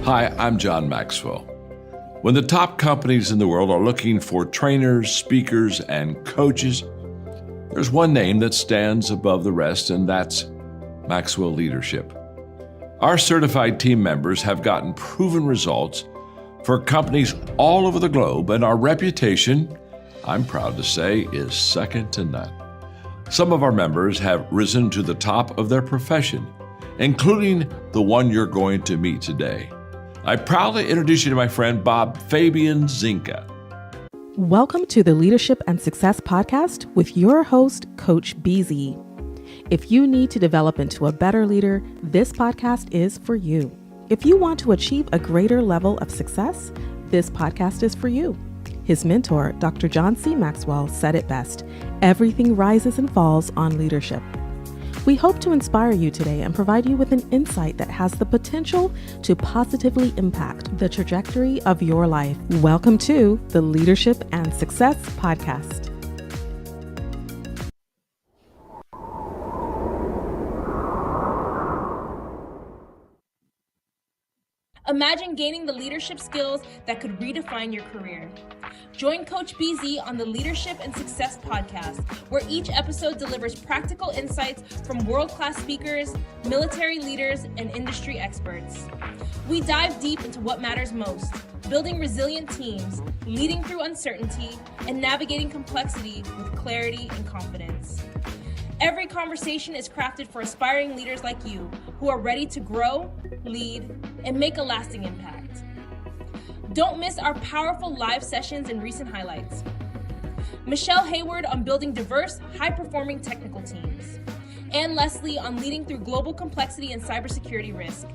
Hi, I'm John Maxwell. When the top companies in the world are looking for trainers, speakers, and coaches, there's one name that stands above the rest, and that's Maxwell Leadership. Our certified team members have gotten proven results for companies all over the globe, and our reputation, I'm proud to say, is second to none. Some of our members have risen to the top of their profession, including the one you're going to meet today. I proudly introduce you to my friend Bob Fabian Zinka. Welcome to the Leadership and Success Podcast with your host, Coach BZ. If you need to develop into a better leader, this podcast is for you. If you want to achieve a greater level of success, this podcast is for you. His mentor, Dr. John C. Maxwell, said it best: everything rises and falls on leadership. We hope to inspire you today and provide you with an insight that has the potential to positively impact the trajectory of your life. Welcome to the Leadership and Success Podcast. Imagine gaining the leadership skills that could redefine your career. Join Coach BZ on the Leadership and Success Podcast, where each episode delivers practical insights from world-class speakers, military leaders, and industry experts. We dive deep into what matters most: building resilient teams, leading through uncertainty, and navigating complexity with clarity and confidence. Every conversation is crafted for aspiring leaders like you who are ready to grow, lead, and make a lasting impact. Don't miss our powerful live sessions and recent highlights. Michelle Hayward on building diverse, high-performing technical teams. Ann Leslie on leading through global complexity and cybersecurity risk.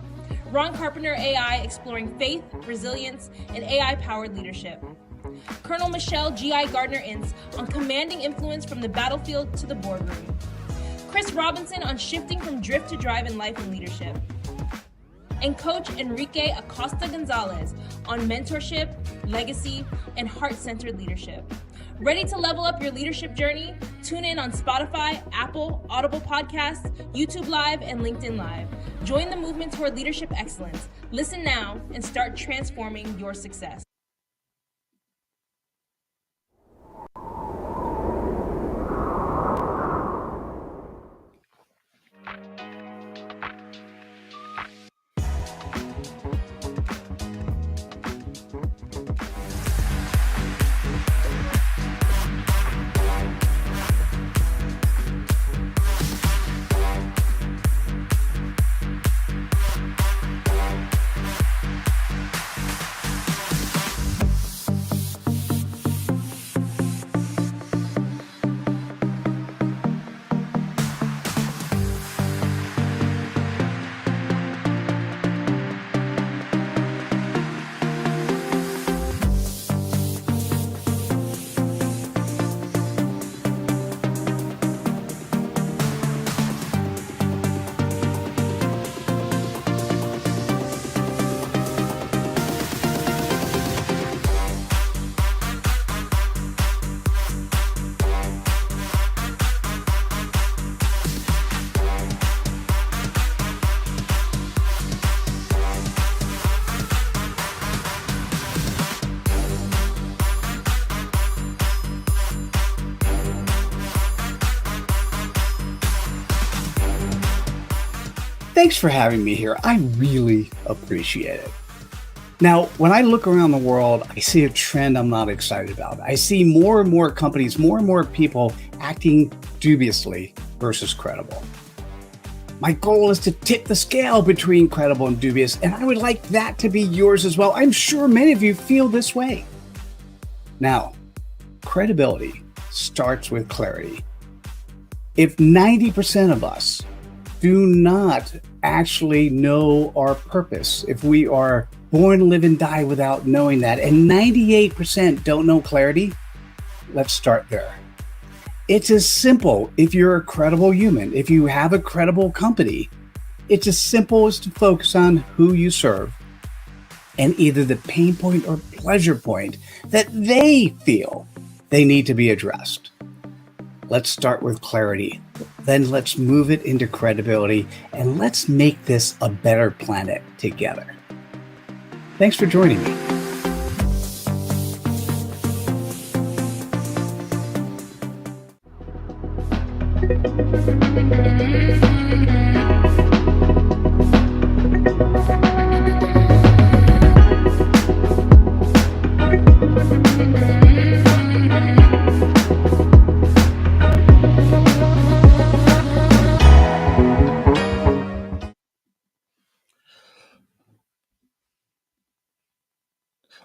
Ron Carpenter AI exploring faith, resilience, and AI-powered leadership. Colonel Michelle G.I. Gardner-Ince on commanding influence from the battlefield to the boardroom. Chris Robinson on shifting from drift to drive in life and leadership. And Coach Enrique Acosta Gonzalez on mentorship, legacy, and heart-centered leadership. Ready to level up your leadership journey? Tune in on Spotify, Apple, Audible Podcasts, YouTube Live, and LinkedIn Live. Join the movement toward leadership excellence. Listen now and start transforming your success. Thanks for having me here. I really appreciate it. Now, when I look around the world, I see a trend I'm not excited about. I see more and more companies, more and more people acting dubiously versus credible. My goal is to tip the scale between credible and dubious, and I would like that to be yours as well. I'm sure many of you feel this way. Now, credibility starts with clarity. If 90% of us do not actually know our purpose, if we are born to live and die without knowing that, and 98% don't know clarity, let's start there. It's as simple. If you're a credible human, if you have a credible company, it's as simple as to focus on who you serve and either the pain point or pleasure point that they feel they need to be addressed. Let's start with clarity. Then let's move it into credibility, and let's make this a better planet together. Thanks for joining me.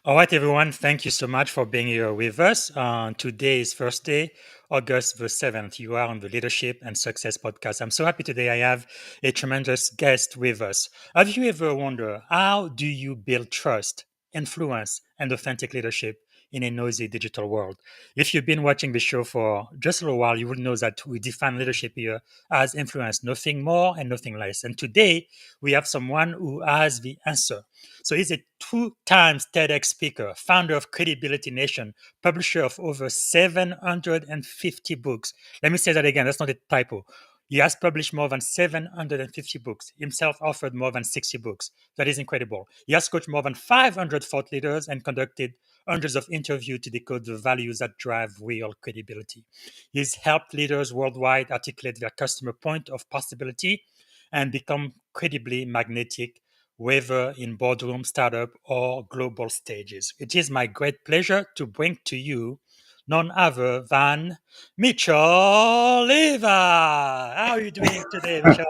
All right, everyone. Thank you so much for being here with us. Today is Thursday, August the 7th. You are on the Leadership and Success podcast. I'm so happy today I have a tremendous guest with us. Have you ever wondered, how do you build trust, influence, and authentic leadership in a noisy digital world? If you've been watching the show for just a little while, you will know that we define leadership here as influence, nothing more and nothing less. And today we have someone who has the answer. So he's a 2 times TEDx speaker, founder of Credibility Nation, publisher of over 750 books. Let me say that again, that's not a typo. He has published more than 750 books, himself authored more than 60 books. That is incredible. He has coached more than 500 thought leaders and conducted hundreds of interviews to decode the values that drive real credibility. He's helped leaders worldwide articulate their customer point of possibility and become credibly magnetic, whether in boardroom, startup, or global stages. It is my great pleasure to bring to you none other than Mitchell Levy. How are you doing today, Mitchell?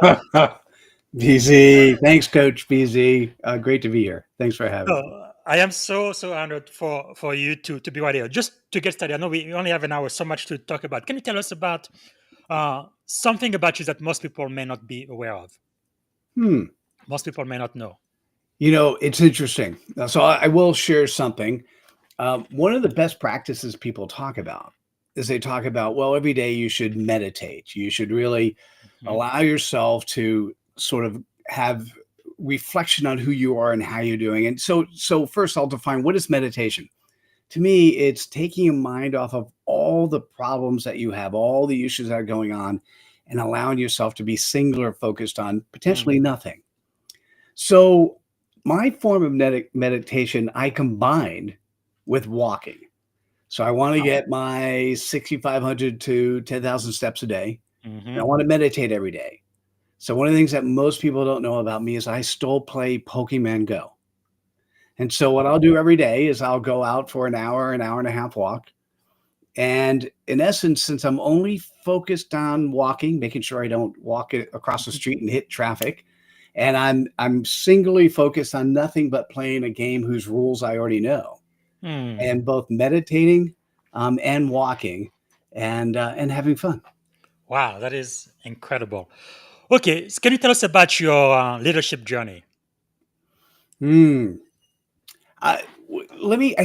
BZ, thanks, Coach BZ. Great to be here. Thanks for having me. I am so honored for you to be right here. Just to get started, I know we only have an hour, so much to talk about. Can you tell us about something about you that most people may not be aware of? Most people may not know. You know, it's interesting. So I will share something. One of the best practices people talk about is they talk about, well, every day you should meditate. You should really allow yourself to sort of have reflection on who you are and how you're doing. And so first I'll define, what is meditation? To me, it's taking your mind off of all the problems that you have, all the issues that are going on, and allowing yourself to be singular focused on potentially nothing. So my form of meditation, I combined with walking. So I want to get my 6,500 to 10,000 steps a day. And I want to meditate every day. So one of the things that most people don't know about me is I still play Pokemon Go. And so what I'll do every day is I'll go out for an hour and a half walk. And in essence, since I'm only focused on walking, making sure I don't walk across the street and hit traffic, and I'm singly focused on nothing but playing a game whose rules I already know, and both meditating and walking and having fun. Wow, that is incredible. Okay, so can you tell us about your leadership journey? I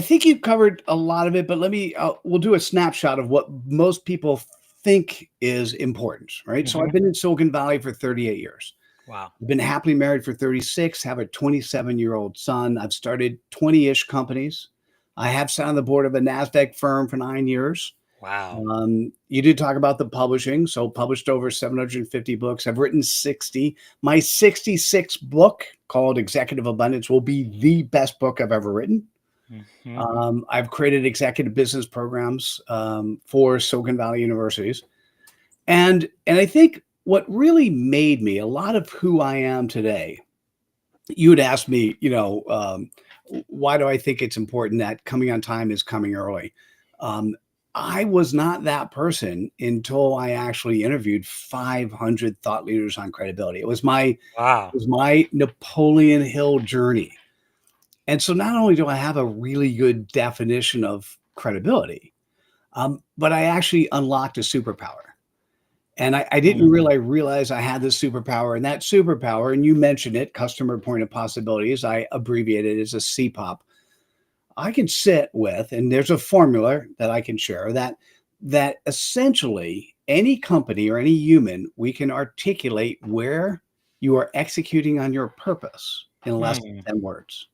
think you covered a lot of it, but we'll do a snapshot of what most people think is important, right? So I've been in Silicon Valley for 38 years. Wow. I've been happily married for 36, have a 27-year-old son. I've started 20-ish companies. I have sat on the board of a NASDAQ firm for 9 years. Wow. You did talk about the publishing. So published over 750 books. I've written 60. My 66th book, called Executive Abundance, will be the best book I've ever written. I've created executive business programs for Silicon Valley universities. And I think what really made me a lot of who I am today, you would ask me, why do I think it's important that coming on time is coming early? I was not that person until I actually interviewed 500 thought leaders on credibility. It was my Napoleon Hill journey. And so not only do I have a really good definition of credibility, but I actually unlocked a superpower. And I didn't really realize I had this superpower. And that superpower, and you mentioned it, customer point of possibilities, I abbreviate it as a CPOP. I can sit with, and there's a formula that I can share that essentially any company or any human, we can articulate where you are executing on your purpose in less than 10 words.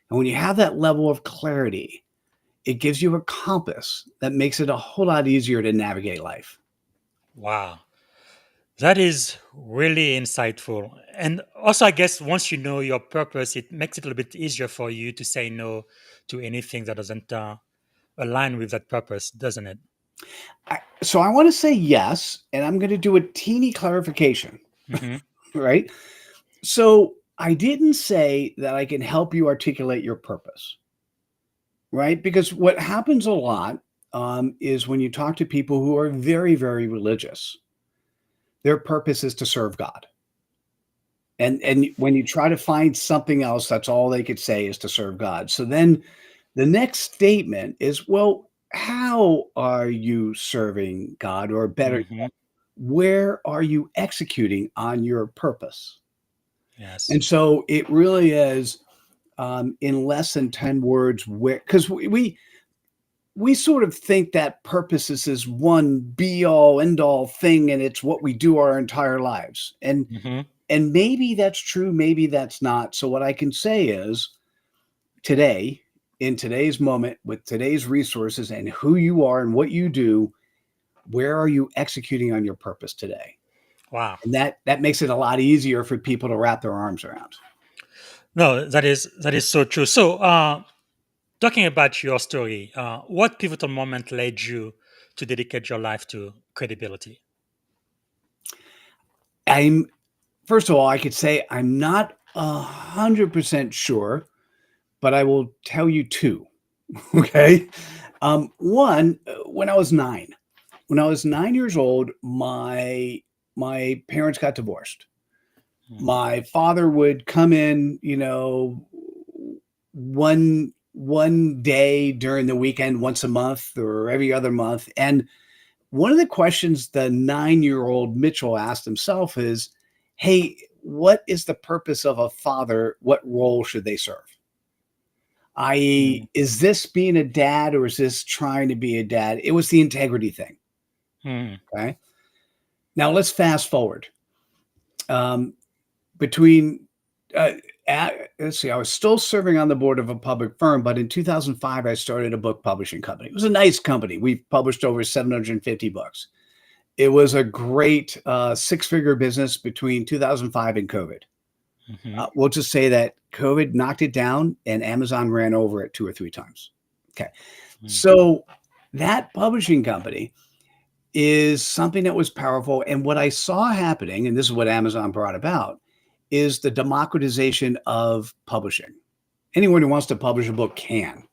And when you have that level of clarity, it gives you a compass that makes it a whole lot easier to navigate life. Wow. That is really insightful. And also, I guess once you know your purpose, it makes it a little bit easier for you to say no to anything that doesn't align with that purpose, doesn't it? So I want to say yes, and I'm going to do a teeny clarification, Hmm. right? So I didn't say that I can help you articulate your purpose, right? Because what happens a lot is when you talk to people who are very, very religious, their purpose is to serve God. And when you try to find something else, that's all they could say is to serve God. So then the next statement is, well, how are you serving God? Or better, Hmm. where are you executing on your purpose? Yes. And so it really is in less than 10 words, where, because we sort of think that purpose is this one be all end all thing, and it's what we do our entire lives. Hmm. And maybe that's true, maybe that's not. So what I can say is today, in today's moment, with today's resources and who you are and what you do, where are you executing on your purpose today? Wow. And that makes it a lot easier for people to wrap their arms around. No, that is so true. So, talking about your story, what pivotal moment led you to dedicate your life to credibility? I'm First of all, I could say I'm not 100% sure, but I will tell you two. Okay. One, when I was nine. When I was 9 years old, my parents got divorced. Hmm. My father would come in, one day during the weekend, once a month or every other month. And one of the questions the 9-year-old Mitchell asked himself is, hey, what is the purpose of a father? What role should they serve? Hmm. I.e., is this being a dad or is this trying to be a dad? It was the integrity thing. Hmm. Okay. Now let's fast forward. Um, between let's see, I was still serving on the board of a public firm, but in 2005, I started a book publishing company. It was a nice company. We published over 750 books. It was a great six-figure business between 2005 and COVID. Hmm. We'll just say that COVID knocked it down and Amazon ran over it 2 or 3 times. Okay. Hmm. So that publishing company is something that was powerful. And what I saw happening, and this is what Amazon brought about, is the democratization of publishing. Anyone who wants to publish a book can.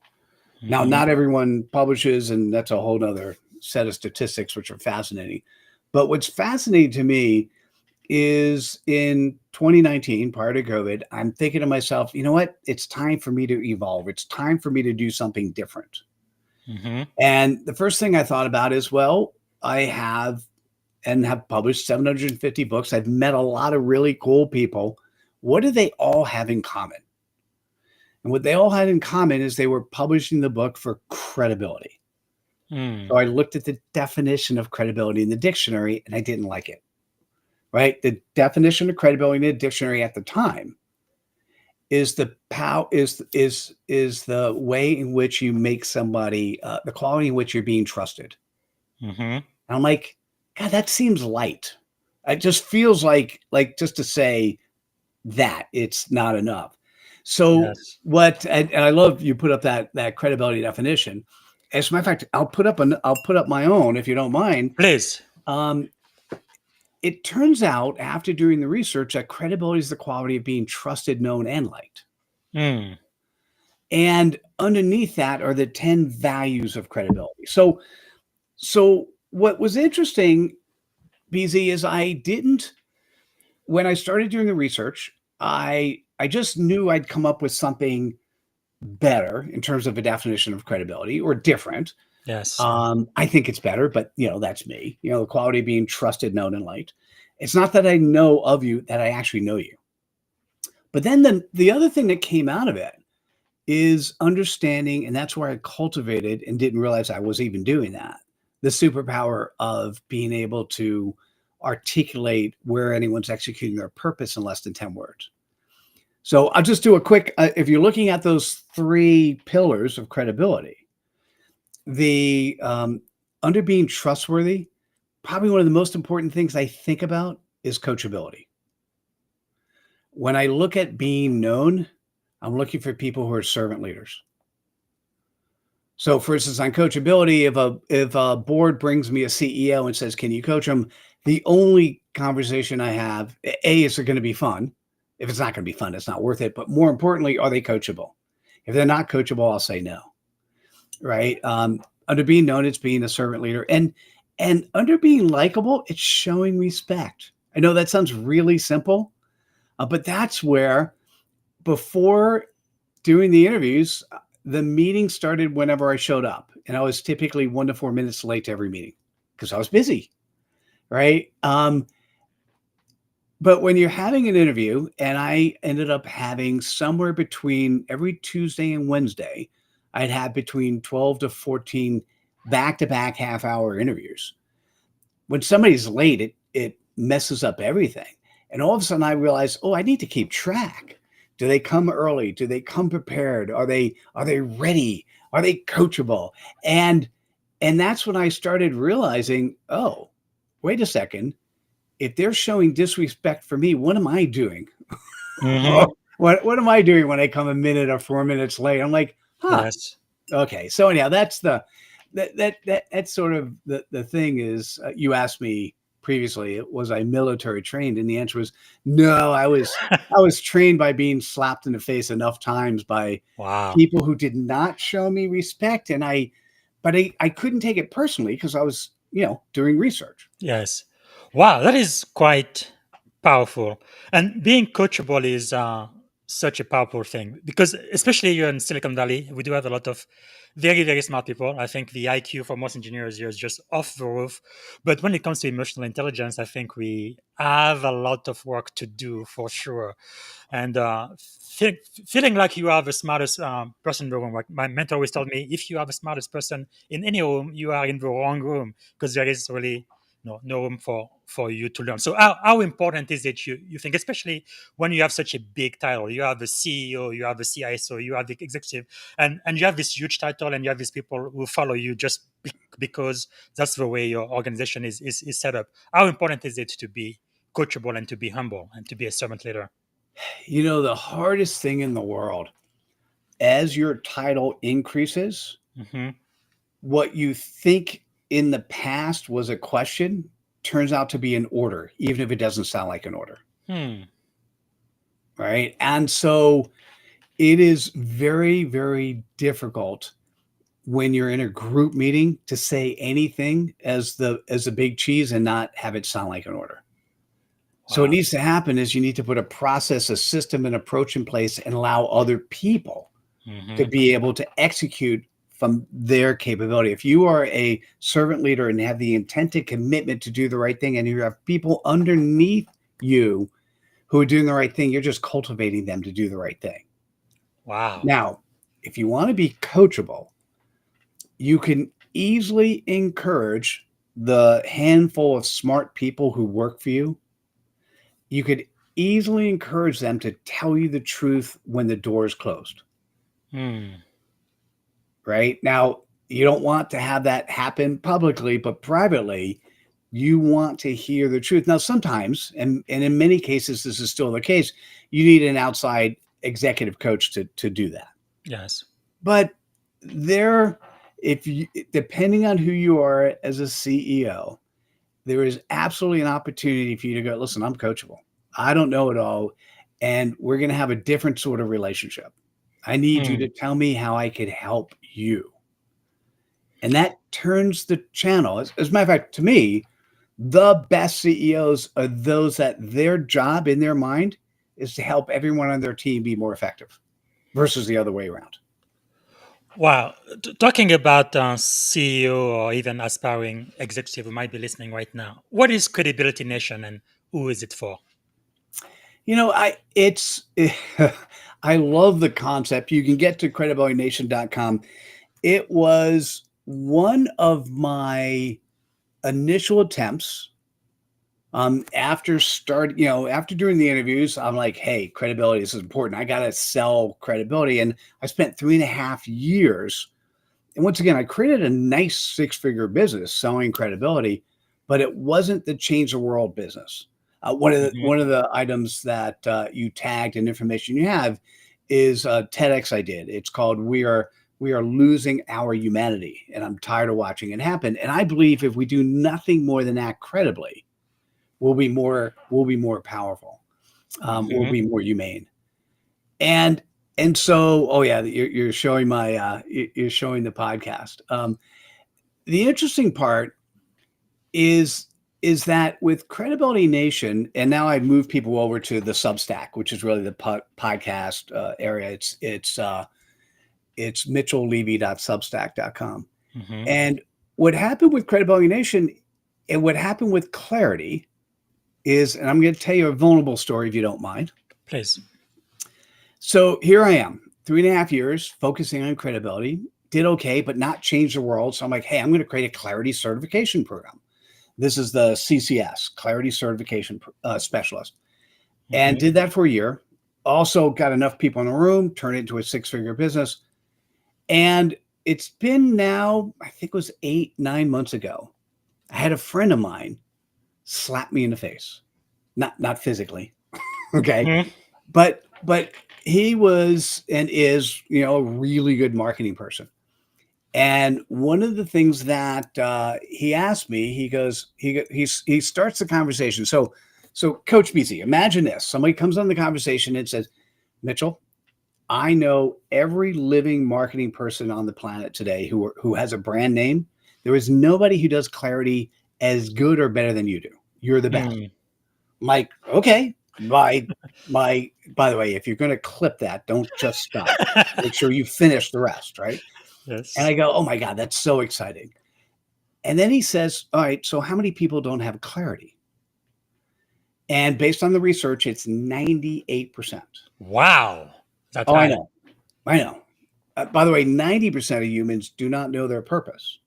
Now, Hmm. not everyone publishes, and that's a whole nother set of statistics, which are fascinating. But what's fascinating to me is in 2019, prior to COVID, I'm thinking to myself, you know what? It's time for me to evolve. It's time for me to do something different. Hmm. And the first thing I thought about is, well, I have published 750 books. I've met a lot of really cool people. What do they all have in common? And what they all had in common is they were publishing the book for credibility. Hmm. So I looked at the definition of credibility in the dictionary and I didn't like it. Right? The definition of credibility in the dictionary at the time is the the way in which you make somebody the quality in which you're being trusted. Hmm. And I'm like, God, that seems light. It just feels like just to say that it's not enough. So Yes. what and I love you put up that credibility definition. As a matter of fact, I'll put up my own if you don't mind. Please. Um, it turns out after doing the research that credibility is the quality of being trusted, known, and liked. Hmm. And underneath that are the 10 values of credibility. So what was interesting, BZ, is when I started doing the research, I just knew I'd come up with something better in terms of a definition of credibility or different. Yes. I think it's better, but that's me. The quality of being trusted, known, and liked. It's not that I know of you, that I actually know you. But then the other thing that came out of it is understanding, and that's where I cultivated and didn't realize I was even doing that. The superpower of being able to articulate where anyone's executing their purpose in less than 10 words. So I'll just do a quick, if you're looking at those three pillars of credibility, the under being trustworthy, probably one of the most important things I think about is coachability. When I look at being known, I'm looking for people who are servant leaders. So, for instance, on coachability, if a board brings me a CEO and says, "Can you coach them?" The only conversation I have, is it going to be fun? If it's not going to be fun, it's not worth it. But more importantly, are they coachable? If they're not coachable, I'll say no. Right? Under being known, it's being a servant leader, and under being likable, it's showing respect. I know that sounds really simple, but that's where before doing the interviews, the meeting started whenever I showed up, and I was typically 1 to 4 minutes late to every meeting because I was busy, right? But when you're having an interview, and I ended up having somewhere between every Tuesday and Wednesday, I'd have between 12 to 14 back-to-back half-hour interviews. When somebody's late, it messes up everything. And all of a sudden I realized, oh, I need to keep track. Do they come early? Do they come prepared? Are they ready? Are they coachable? And that's when I started realizing, oh, wait a second. If they're showing disrespect for me, what am I doing? Mhm. What am I doing when I come a minute or 4 minutes late? I'm like, huh. Yes. Okay. So anyhow, that's sort of the thing is, you asked me previously, was I military trained? And the answer was no. I was trained by being slapped in the face enough times by Wow. people who did not show me respect. And I couldn't take it personally because I was, doing research. Yes. Wow, that is quite powerful. And being coachable is such a powerful thing because, especially here in Silicon Valley, we do have a lot of very, very smart people. I think the IQ for most engineers here is just off the roof. But when it comes to emotional intelligence, I think we have a lot of work to do for sure. And feeling like you are the smartest person in the room. Like my mentor always told me, if you are the smartest person in any room, you are in the wrong room because there is really no room for you to learn. So how important is it you think, especially when you have such a big title? You have the CEO, you have the CISO, you have the executive, and you have this huge title, and you have these people who follow you just because that's the way your organization is set up. How important is it to be coachable and to be humble and to be a servant leader? The hardest thing in the world, as your title increases, Hmm. what you think in the past was a question turns out to be an order, even if it doesn't sound like an order. Hmm. Right. And so it is very, very difficult when you're in a group meeting to say anything as the big cheese and not have it sound like an order. So what Wow. needs to happen is you need to put a process, a system, an approach in place and allow other people to Hmm. be able to execute from their capability. If you are a servant leader and have the intent and commitment to do the right thing, and you have people underneath you who are doing the right thing, you're just cultivating them to do the right thing. Wow. Now, if you want to be coachable, you can easily encourage the handful of smart people who work for you. You could easily encourage them to tell you the truth when the door is closed. Hmm. Right? Now, you don't want to have that happen publicly, but privately, you want to hear the truth. Now, sometimes, and in many cases, this is still the case, you need an outside executive coach to do that. Yes. But depending on who you are as a CEO, there is absolutely an opportunity for you to go, listen, I'm coachable. I don't know it all. And we're going to have a different sort of relationship. I need you Hmm. to tell me how I could help you. And that turns the channel. As a matter of fact, to me, the best CEOs are those that their job in their mind is to help everyone on their team be more effective versus the other way around. Wow. Talking about CEO or even aspiring executive who might be listening right now, what is Credibility Nation and who is it for? I love the concept. You can get to credibilitynation.com. It was one of my initial attempts. After doing the interviews, I'm like, hey, credibility is important. I got to sell credibility. And I spent 3.5 years. And once again, I created a nice 6-figure business selling credibility, but it wasn't the change the world business. One of the items that you tagged and information you have is TEDx I did. It's called We Are Losing Our Humanity, and I'm tired of watching it happen. And I believe if we do nothing more than act credibly, we'll be more powerful. We'll be more humane. And so, oh yeah, you're showing you're showing the podcast. The interesting part is that with Credibility Nation, and now I've moved people over to the Substack, which is really the podcast area. It's mitchelllevy.substack.com. And what happened with Credibility Nation and what happened with Clarity is, and I'm going to tell you a vulnerable story if you don't mind. Please. So here I am, 3.5 years focusing on credibility, did okay, but not change the world. So I'm like, hey, I'm going to create a Clarity certification program. This is the CCS, Clarity Certification Specialist. And did that for a year. Also got enough people in the room, turned it into a 6-figure business. And it's been now, I think it was 8-9 months ago, I had a friend of mine slap me in the face. Not physically, okay? But he was and is, a really good marketing person. And one of the things that he asked me, he starts the conversation. So Coach BZ, imagine this. Somebody comes on the conversation and says, Mitchell, I know every living marketing person on the planet today who has a brand name. There is nobody who does clarity as good or better than you do. You're the best. I'm like, okay. By the way, if you're going to clip that, don't just stop. Make sure you finish the rest, right? Yes. And I go, oh my God, that's so exciting. And then he says, all right, so how many people don't have clarity? And based on the research, it's 98%. Wow. That's high. I know. By the way, 90% of humans do not know their purpose.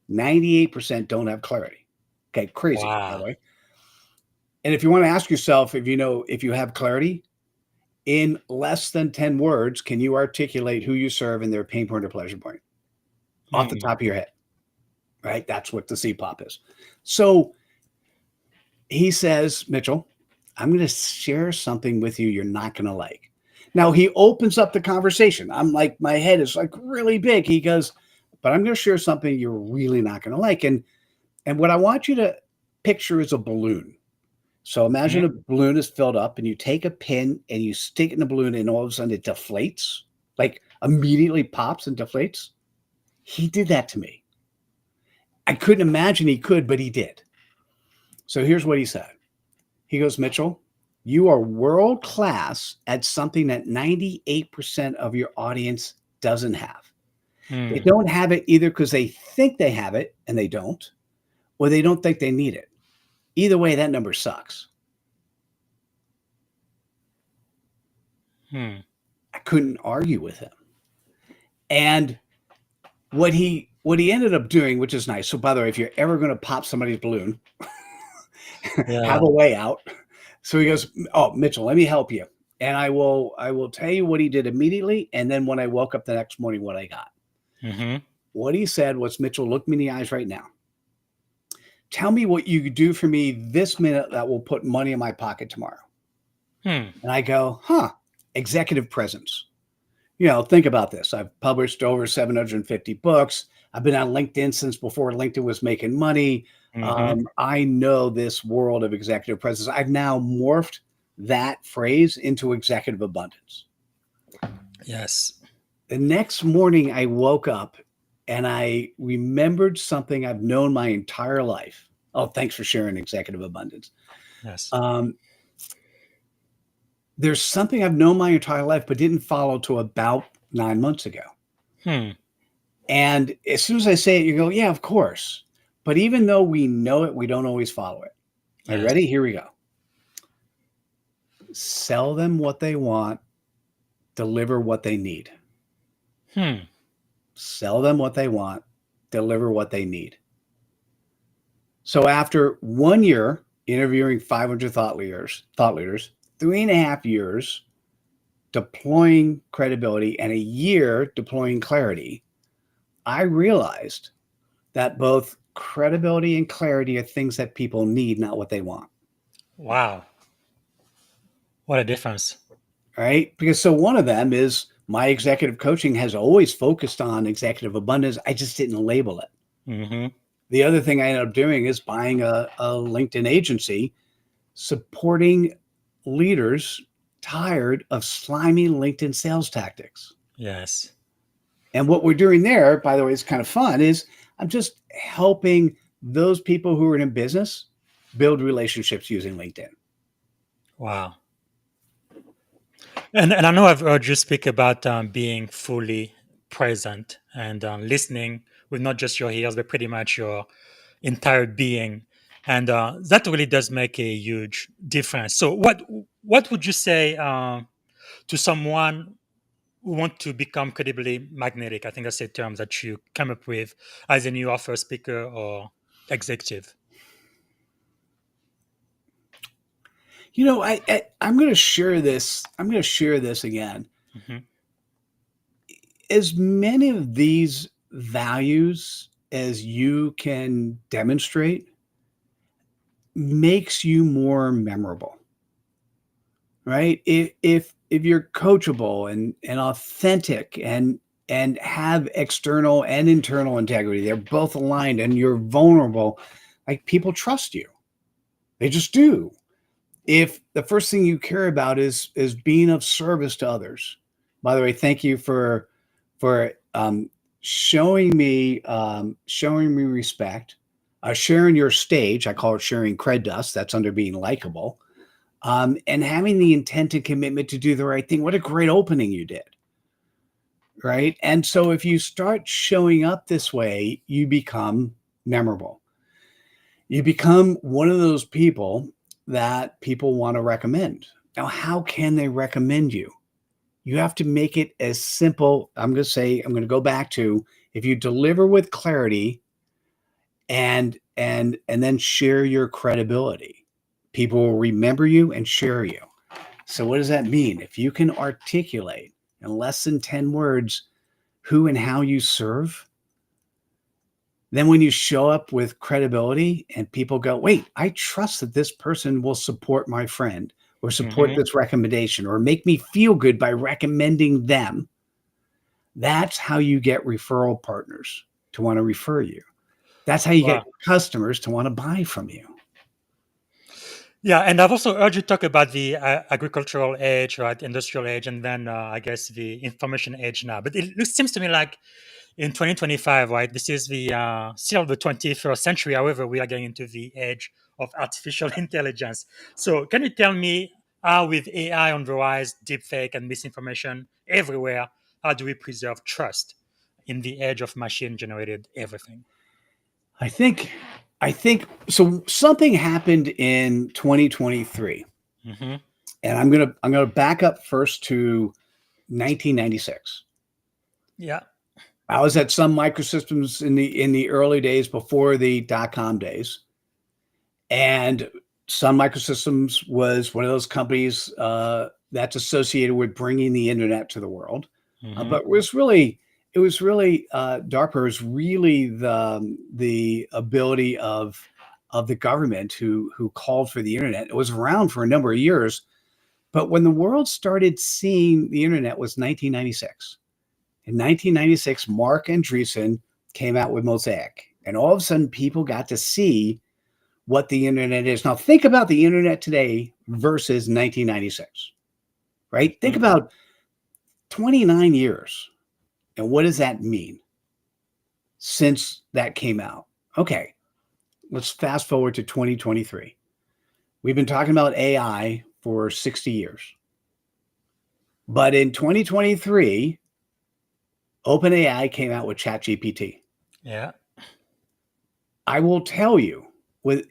98% don't have clarity. Okay, crazy, by the way. And if you want to ask yourself, if you have clarity, in less than 10 words, can you articulate who you serve and their pain point or pleasure point? Off the top of your head, right? That's what the CPOP is. So he says, Mitchell, I'm going to share something with you you're not going to like. Now he opens up the conversation. I'm like, my head is like really big. He goes, but I'm going to share something you're really not going to like. And what I want you to picture is a balloon. So imagine a balloon is filled up and you take a pin and you stick it in the balloon and all of a sudden it deflates, like immediately pops and deflates. He did that to me. I couldn't imagine he could, but he did. So here's what he said. He goes, Mitchell, you are world class at something that 98% of your audience doesn't have. They don't have it either because they think they have it and they don't, or they don't think they need it. Either way, that number sucks. I couldn't argue with him. And what he ended up doing, which is nice. So by the way, if you're ever going to pop somebody's balloon, have a way out. So he goes, oh, Mitchell, let me help you. And I will tell you what he did immediately. And then when I woke up the next morning, what I got. What he said was, Mitchell, look me in the eyes right now. Tell me what you could do for me this minute that will put money in my pocket tomorrow. And I go, executive presence. Think about this. I've published over 750 books. I've been on LinkedIn since before LinkedIn was making money. I know this world of executive presence. I've now morphed that phrase into executive abundance. Yes. The next morning I woke up and I remembered something I've known my entire life. Oh, thanks for sharing executive abundance. Yes. There's something I've known my entire life, but didn't follow till about 9 months ago. And as soon as I say it, you go, yeah, of course. But even though we know it, we don't always follow it. Are you ready? Here we go. Sell them what they want, deliver what they need. Sell them what they want, deliver what they need. So after 1 year interviewing 500 thought leaders, 3.5 years deploying credibility, and a year deploying clarity, I realized that both credibility and clarity are things that people need, not what they want. Wow. What a difference. Right? Because so one of them is my executive coaching has always focused on executive abundance. I just didn't label it. Mm-hmm. The other thing I ended up doing is buying a LinkedIn agency supporting leaders tired of slimy LinkedIn sales tactics. Yes. And what we're doing there, by the way, is kind of fun, is I'm just helping those people who are in business build relationships using LinkedIn. Wow. And I know I've heard you speak about being fully present and listening with not just your ears, but pretty much your entire being. And that really does make a huge difference. So what would you say to someone who want to become credibly magnetic? I think that's a term that you come up with as a new author, speaker, or executive. You know, I'm going to share this. I'm going to share this again. Mhm. As many of these values as you can demonstrate makes you more memorable, right? If you're coachable and authentic and have external and internal integrity, they're both aligned, and you're vulnerable, like people trust you. They just do. If the first thing you care about is being of service to others. By the way, thank you for showing me respect, sharing your stage. I call it sharing cred dust. That's under being likable, and having the intent and commitment to do the right thing. What a great opening you did, right? And so if you start showing up this way, you become memorable. You become one of those people that people want to recommend. Now, how can they recommend you? You have to make it as simple. I'm going to go back to, if you deliver with clarity and then share your credibility, people will remember you and share you. So what does that mean? If you can articulate in less than 10 words who and how you serve, then when you show up with credibility and people go, wait, I trust that this person will support my friend or support this recommendation or make me feel good by recommending them. That's how you get referral partners to want to refer you. That's how you get customers to want to buy from you. Yeah, and I've also heard you talk about the agricultural age, right, industrial age, and then I guess the information age now. But it seems to me like in 2025, right, this is the still the 21st century. However, we are getting into the age of artificial intelligence. So, can you tell me how, with AI on the rise, deepfake, and misinformation everywhere, how do we preserve trust in the age of machine-generated everything? I think so. Something happened in 2023, Mm-hmm. and I'm gonna back up first to 1996. Yeah. I was at Sun Microsystems in the early days before the .com days, and Sun Microsystems was one of those companies that's associated with bringing the internet to the world, but it was really DARPA was really the ability of the government who called for the internet. It was around for a number of years, but when the world started seeing the internet was 1996. In 1996, Mark Andreessen came out with Mosaic, and all of a sudden people got to see what the internet is. Now think about the internet today versus 1996, right? Think about 29 years. And what does that mean since that came out? Okay, let's fast forward to 2023. We've been talking about AI for 60 years. But in 2023, OpenAI came out with ChatGPT. Yeah. I will tell you,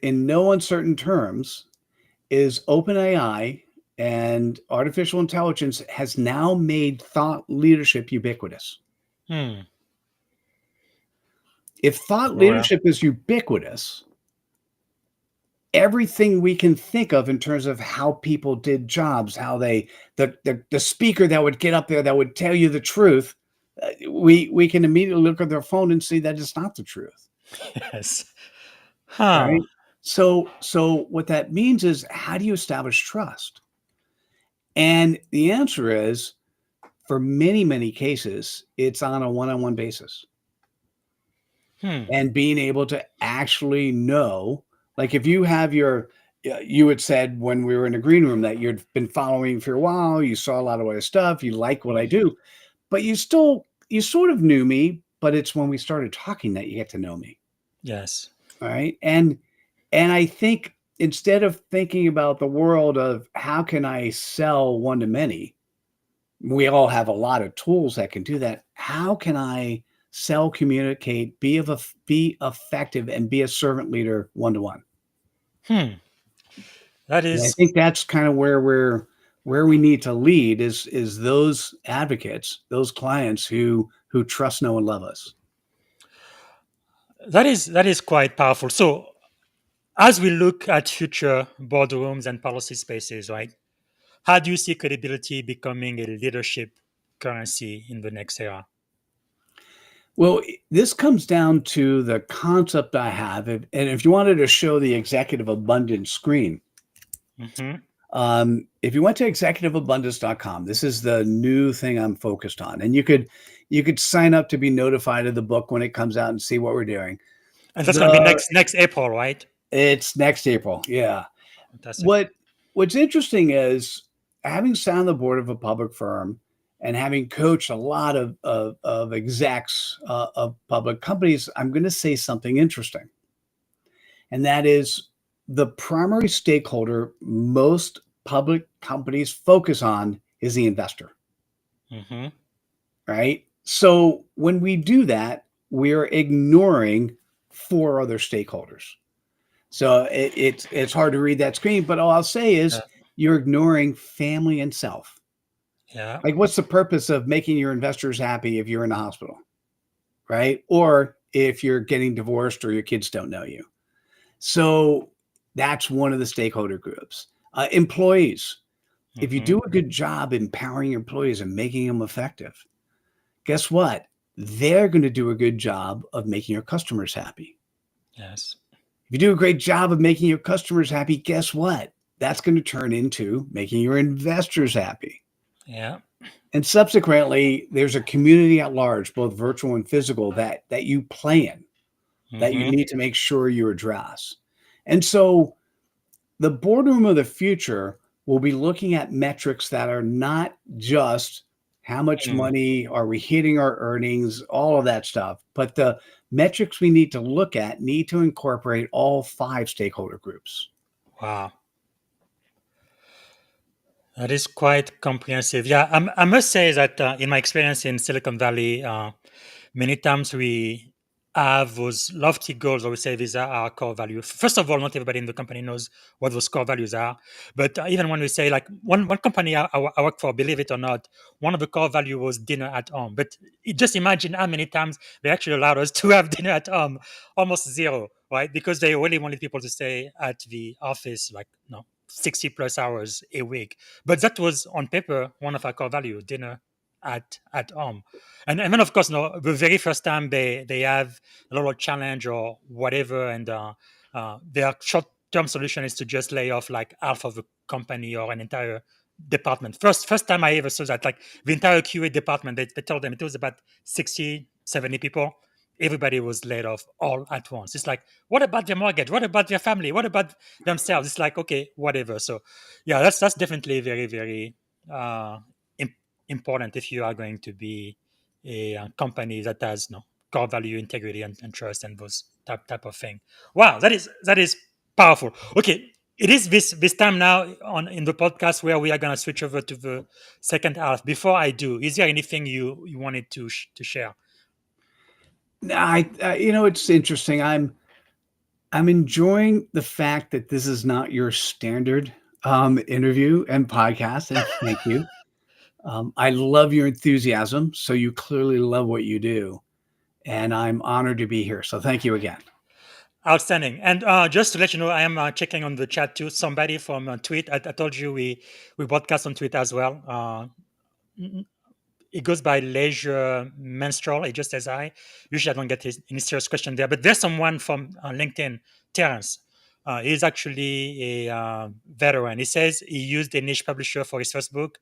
in no uncertain terms, is OpenAI and artificial intelligence has now made thought leadership ubiquitous. If thought leadership is ubiquitous, everything we can think of in terms of how people did jobs, how the speaker that would get up there that would tell you the truth, we can immediately look at their phone and see that it's not the truth. Yes. Huh. right? So what that means is, how do you establish trust? And the answer is, for many, many cases, it's on a one-on-one basis. Hmm. And being able to actually know, like if you have you had said when we were in the green room that you'd been following for a while, you saw a lot of my stuff, you like what I do, but you sort of knew me, but it's when we started talking that you get to know me. Yes. All right. And I think instead of thinking about the world of how can I sell one to many, we all have a lot of tools that can do that. How can I sell, communicate, be effective, and be a servant leader one to one? Hmm. That And I is think that's kind of where we need to lead is those advocates, those clients who trust, know, and love us. that is quite powerful. So as we look at future boardrooms and policy spaces, right? How do you see credibility becoming a leadership currency in the next era? Well, this comes down to the concept I have, and if you wanted to show the executive abundance screen, Hmm. if you went to executiveabundance.com, this is the new thing I'm focused on, and you could sign up to be notified of the book when it comes out and see what we're doing. And that's going to be The next April, right? It's next April, yeah. Fantastic. What's interesting is, having sat on the board of a public firm and having coached a lot of execs of public companies, I'm going to say something interesting, and that is the primary stakeholder most public companies focus on is the investor, Hmm. right? So when we do that, we're ignoring four other stakeholders. So it's hard to read that screen, but all I'll say Yeah. is you're ignoring family and self. Yeah. Like, what's the purpose of making your investors happy if you're in the hospital, right? Or if you're getting divorced or your kids don't know you. So that's one of the stakeholder groups. Employees. If you Hmm. do a good job empowering your employees and making them effective, guess what? They're going to do a good job of making your customers happy. Yes. If you do a great job of making your customers happy, guess what? That's going to turn into making your investors happy. Yeah. And subsequently, there's a community at large, both virtual and physical, that you play in, that you Hmm. need to make sure you address. And so the boardroom of the future will be looking at metrics that are not just how much Hmm. money are we hitting our earnings, all of that stuff, but the metrics we need to look at need to incorporate all five stakeholder groups. Wow. That is quite comprehensive. Yeah, I must say that in my experience in Silicon Valley, many times we have those lofty goals, or we say these are our core values. First of all, not everybody in the company knows what those core values are. But even when we say, like, one company I work for, believe it or not, one of the core value was dinner at home. But just imagine how many times they actually allowed us to have dinner at home. Almost zero, right? Because they really wanted people to stay at the office, like, 60 plus hours a week. But that was on paper one of our core values: dinner at home. And then, of course, the very first time they have a little challenge or whatever, and their short term solution is to just lay off like half of the company or an entire department. First time I ever saw that, like the entire QA department, they told them it was about 60, 70 people. Everybody was laid off all at once. It's like, what about their mortgage? What about their family? What about themselves? It's like, okay, whatever. So yeah, that's definitely very, very uh, im- important if you are going to be a company that has core value, integrity, and trust, and those type of thing. Wow, that is powerful. Okay, it is this time now on in the podcast where we are gonna switch over to the second half. Before I do, is there anything you wanted to share? It's interesting. I'm enjoying the fact that this is not your standard interview and podcast, and thank you. I love your enthusiasm. So you clearly love what you do, and I'm honored to be here. So thank you again. Outstanding. And just to let you know, I am checking on the chat too. Somebody from Tweet. I told you we broadcast on Tweet as well. It goes by Leisure Menstrual. It just says hi. Usually I don't get any serious question there, but there's someone from LinkedIn Terence. He's actually a veteran. He says he used a niche publisher for his first book.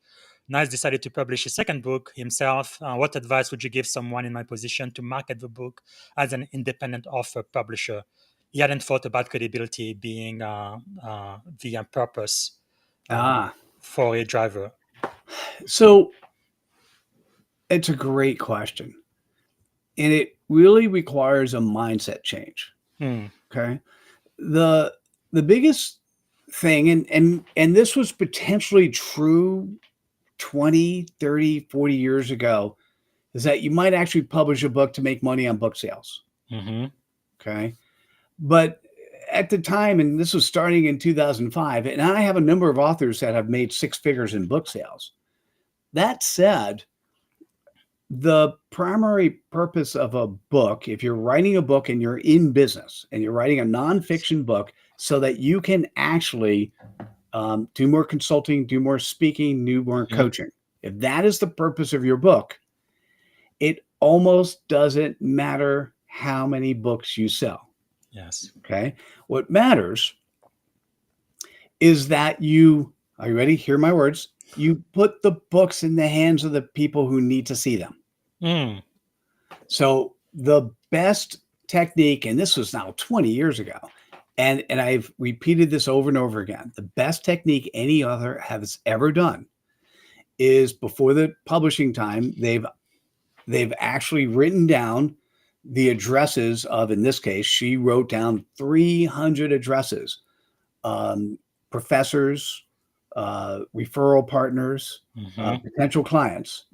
Now he's decided to publish a second book himself. What advice would you give someone in my position to market the book as an independent author publisher? He hadn't thought about credibility being the purpose for a driver. So it's a great question. And it really requires a mindset change. Okay. The biggest thing, and this was potentially true 20, 30, 40 years ago, is that you might actually publish a book to make money on book sales. Okay. But at the time, and this was starting in 2005, and I have a number of authors that have made six figures in book sales. That said, the primary purpose of a book, if you're writing a book and you're in business and you're writing a nonfiction book so that you can actually do more consulting, do more speaking, do more coaching. If that is the purpose of your book, it almost doesn't matter how many books you sell. Yes. Okay. What matters is that you, are you ready? Hear my words. You put the books in the hands of the people who need to see them. So the best technique, and this was now 20 years ago, and I've repeated this over and over again, the best technique any author has ever done is before the publishing time, they've actually written down the addresses of, in this case, she wrote down 300 addresses, professors, referral partners, potential clients.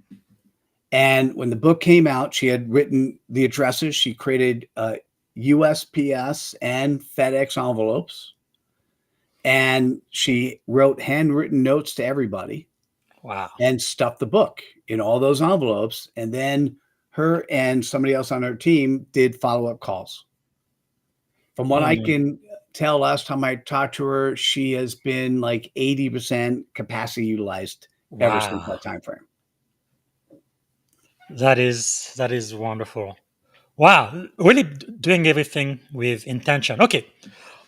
And when the book came out, she had written the addresses. She created USPS and FedEx envelopes. And she wrote handwritten notes to everybody. Wow. And stuffed the book in all those envelopes. And then her and somebody else on her team did follow-up calls. From what I can tell, last time I talked to her, she has been like 80% capacity utilized ever since that time frame. That is wonderful. Wow, really doing everything with intention. Okay,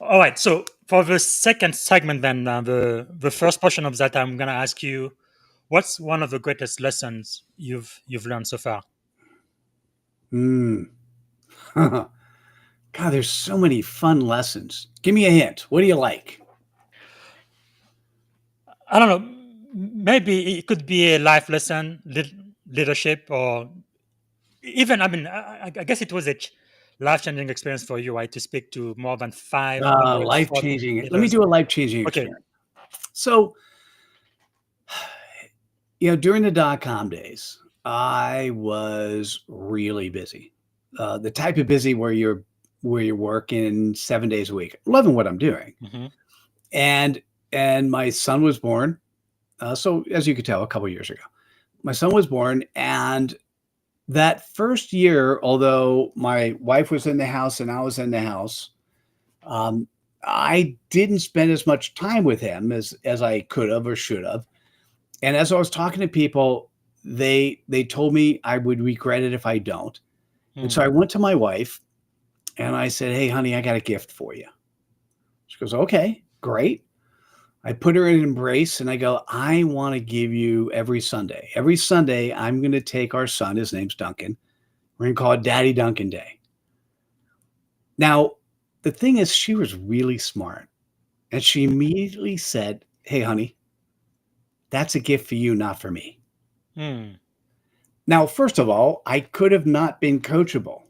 all right. So for the second segment, then the first portion of that, I'm gonna ask you, what's one of the greatest lessons you've learned so far? God, there's so many fun lessons. Give me a hint. What do you like? I don't know. Maybe it could be a life lesson, leadership, or even, I mean, I guess it was a life-changing experience for you, right? To speak to more than 500 Life-changing. leaders. Let me do a life-changing experience. So, during the dot-com days, I was really busy. The type of busy where you're working 7 days a week, loving what I'm doing. And my son was born. So as you could tell, a couple of years ago, my son was born. And that first year, although my wife was in the house and I was in the house, I didn't spend as much time with him as I could have or should have. And as I was talking to people, they told me I would regret it if I don't. And so I went to my wife and I said, "Hey, honey, I got a gift for you." She goes, "Okay, great." I put her in an embrace and I go, "I want to give you every Sunday. Every Sunday, I'm going to take our son. His name's Duncan. We're going to call it Daddy Duncan Day." Now, the thing is, she was really smart. And she immediately said, "Hey, honey, that's a gift for you, not for me." Now, first of all, I could have not been coachable,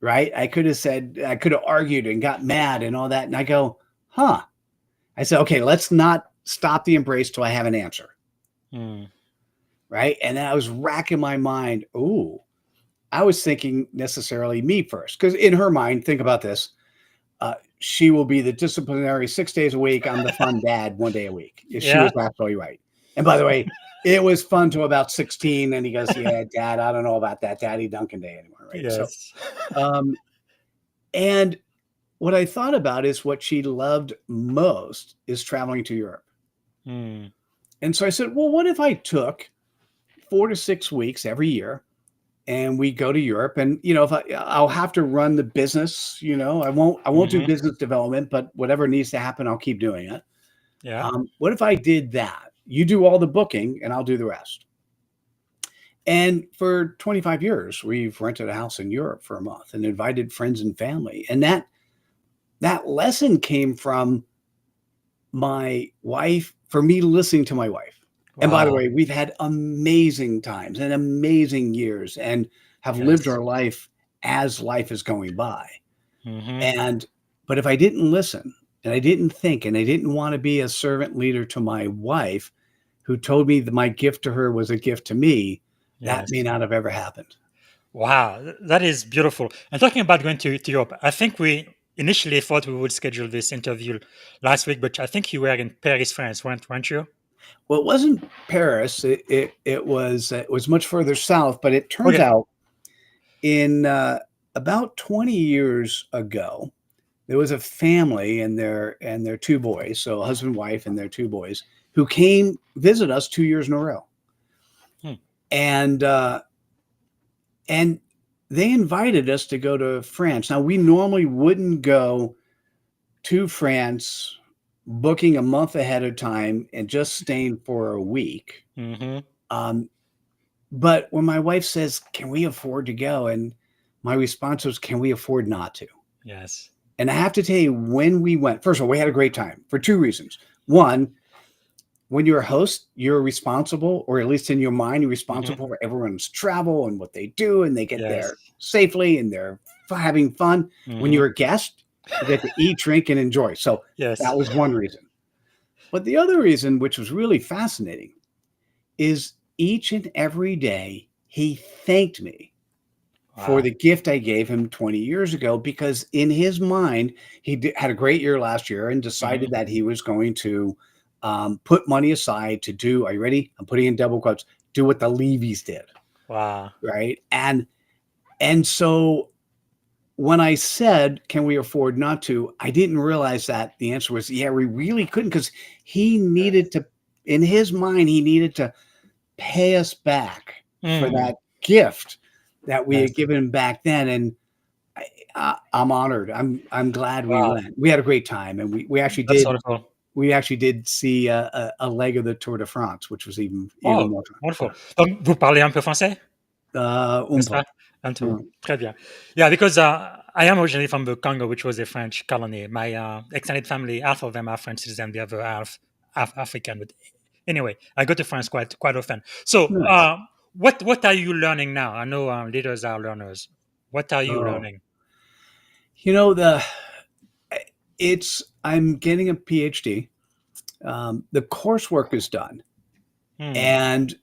right? I could have argued and got mad and all that. And I go, I said, "Okay, let's not stop the embrace till I have an answer." Right. And then I was racking my mind. Ooh, I was thinking necessarily me first. Because in her mind, think about this. She will be the disciplinary 6 days a week. I'm the fun dad 1 day a week. She was absolutely right. And by the way, it was fun to about 16. And he goes, "Yeah, Dad, I don't know about that Daddy Duncan Day anymore." Right. Yes. So, and what I thought about is what she loved most is traveling to Europe. And so I said, well, what if I took 4 to 6 weeks every year and we go to Europe. And if I'll have to run the business, I won't do business development, but whatever needs to happen, I'll keep doing it. Yeah. What if I did that? You do all the booking, and I'll do the rest. And for 25 years, we've rented a house in Europe for a month and invited friends and family. And that lesson came from my wife, for me listening to my wife. And by the Wow. way, we've had amazing times and amazing years and have lived Yes. our life as life is going by. Mhm. But if I didn't listen and I didn't think and I didn't want to be a servant leader to my wife, who told me that my gift to her was a gift to me, that Yes. may not have ever happened. Wow, that is beautiful. And talking about going to Europe, I think we initially thought we would schedule this interview last week, but I think you were in Paris, France, weren't you? Well, it wasn't Paris. It was much further south, but it turns Okay. out in about 20 years ago, there was a family and their two boys, so a husband, wife, and their two boys, who came visit us 2 years in a row. Hmm. And they invited us to go to France. Now, we normally wouldn't go to France booking a month ahead of time and just staying for a week. Mhm. But when my wife says, "Can we afford to go?" And my response was, "Can we afford not to?" Yes. And I have to tell you, when we went, first of all, we had a great time for two reasons. One, when you're a host, you're responsible, or at least in your mind, you're Mhm. responsible for everyone's travel and what they do, and they get Yes. there safely and they're having fun. When Mhm. you're a guest, you get to eat, drink, and enjoy. So Yes. that was one reason. But the other reason, which was really fascinating, is each and every day he thanked me for Wow. the gift I gave him 20 years ago, because in his mind, he had a great year last year and decided Mhm. that he was going to put money aside to do, are you ready? I'm putting in double quotes, do what the Levys did, Wow. right? And so when I said, can we afford not to, I didn't realize that the answer was, yeah, we really couldn't, because he needed to, in his mind, he needed to pay us back for Mm. that gift that we Yes. had given him back then. And I'm honored. I'm glad we Wow. went. We had a great time, and That's wonderful. we actually did see a leg of the Tour de France, which was even Oh, more fun. wonderful. Donc, vous parlez un peu français? Un N'est-ce peu. pas? Un tout. Mm. Très bien. Yeah, because I am originally from the Congo, which was a French colony. My extended family, half of them are French citizens, the other half African. But anyway, I go to France quite often. So, Nice. what are you learning now? I know leaders are learners. What are you Oh, learning? you know I'm getting a PhD. The coursework is done, Hmm. and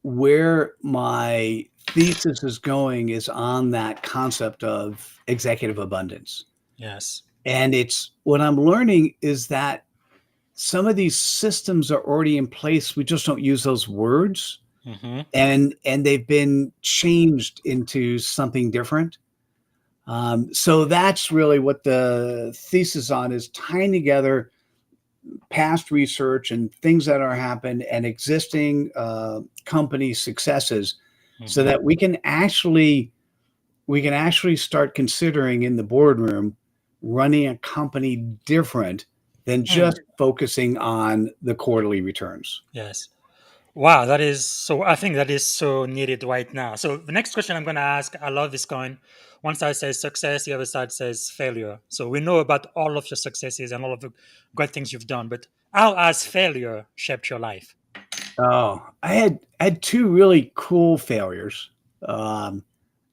where my thesis is going is on that concept of executive abundance. Yes. And it's what I'm learning is that some of these systems are already in place. We just don't use those words, Mm-hmm. and they've been changed into something different. So that's really what the thesis on is, tying together past research and things that are happened and existing company successes, so Mm-hmm. that we can actually start considering in the boardroom running a company different than Hmm. just focusing on the quarterly returns. Yes. Wow, that is so. I think that is so needed right now. So the next question I'm going to ask, I love this coin. One side says success, the other side says failure. So we know about all of your successes and all of the great things you've done, but how has failure shaped your life? Oh, I had two really cool failures. Um,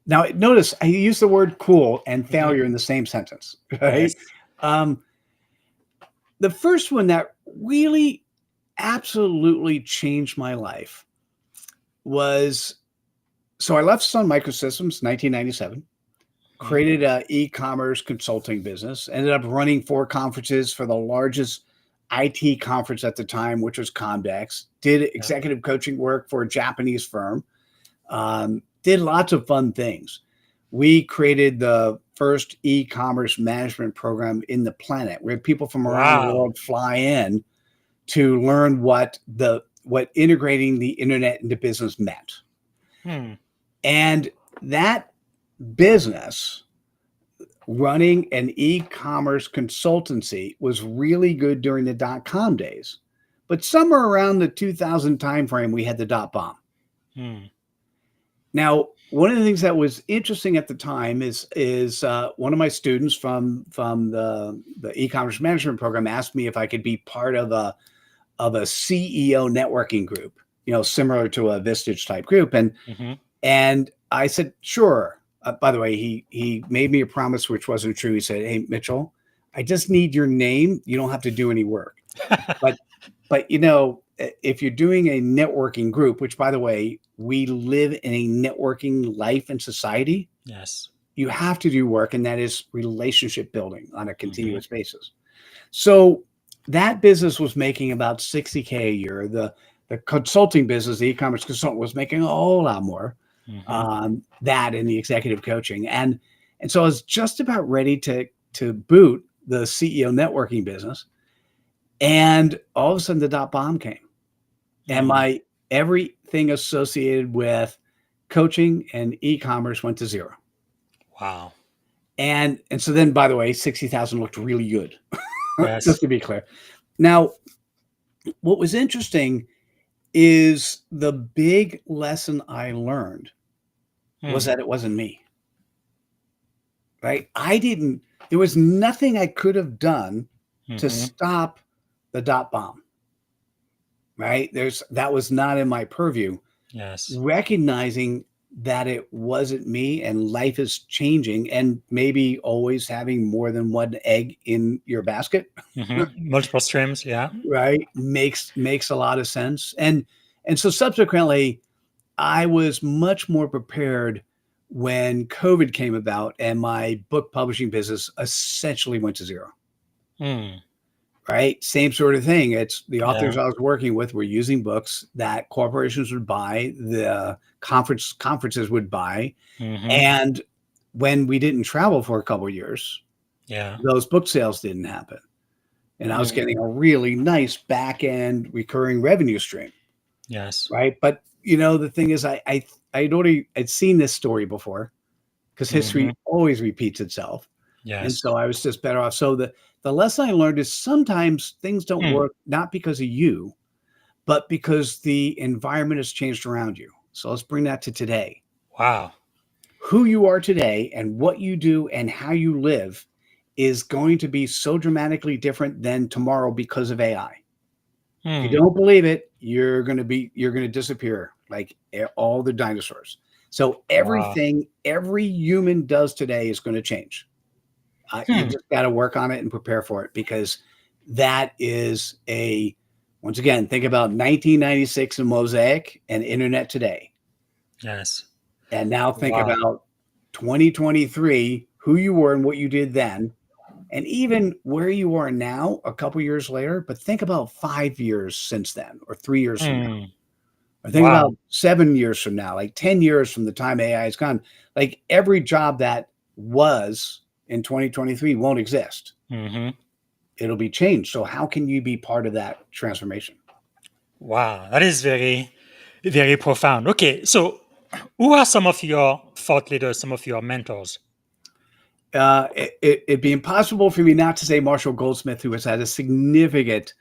Now, notice I use the word cool and Mhm. failure in the same sentence, Yes. right? Um, the first one that really absolutely changed my life was, so I left Sun Microsystems 1997, Mhm. created a e-commerce consulting business, ended up running 4 conferences for the largest IT conference at the time, which was Comdex, did Yeah. executive coaching work for a Japanese firm, did lots of fun things. We created the first e-commerce management program in the planet, where people from around the Wow. world fly in to learn what integrating the internet into business meant. Hmm. And that business, running an e-commerce consultancy, was really good during the dot-com days. But somewhere around the 2000 timeframe, we had the dot-bomb. Now, one of the things that was interesting at the time is one of my students from the e-commerce management program asked me if I could be part of a CEO networking group, similar to a Vistage type group, and I said sure. By the way, he made me a promise which wasn't true. He said, "Hey, Mitchell, I just need your name. You don't have to do any work, but if you're doing a networking group, which, by the way, we live in a networking life and society, Yes. you have to do work, and that is relationship building on a continuous basis." So that business was making about $60K a year. The consulting business, the e-commerce consultant, was making a whole lot more. That in the executive coaching. And so I was just about ready to boot the CEO networking business. And all of a sudden the dot-bomb came. And everything associated with coaching and e-commerce went to zero. Wow. And so then, by the way, 60,000 looked really good. Yes. Just to be clear. Now, what was interesting is the big lesson I learned was that it wasn't me. Right? There was nothing I could have done to stop the dot-bomb. Right? That was not in my purview. Yes. Recognizing that it wasn't me and life is changing, and maybe always having more than one egg in your basket. Multiple streams. Yeah. Right. Makes a lot of sense. And so subsequently, I was much more prepared when COVID came about and my book publishing business essentially went to zero. Right? Same sort of thing. It's the authors I was working with were using books that corporations would buy, the conferences would buy. And when we didn't travel for a couple of years, those book sales didn't happen. And I was getting a really nice back end recurring revenue stream. Yes. Right. But the thing is, I'd seen this story before, because history always repeats itself. Yes. And so I was just better off. So the lesson I learned is sometimes things don't work, not because of you, but because the environment has changed around you. So let's bring that to today. Wow. Who you are today and what you do and how you live is going to be so dramatically different than tomorrow because of AI. If you don't believe it, you're going to disappear like all the dinosaurs. So everything every human does today is going to change. You just got to work on it and prepare for it, because that is once again, think about 1996 and Mosaic and internet today. Yes. And now think about 2023, who you were and what you did then, and even where you are now a couple years later. But think about 5 years since then, or 3 years from now, or think about 7 years from now, like 10 years from the time AI is gone. Like every job that was in 2023 won't exist. It'll be changed. So how can you be part of that transformation? Wow, that is very, very profound. Okay, so who are some of your thought leaders, some of your mentors? It'd be impossible for me not to say Marshall Goldsmith, who has had a significant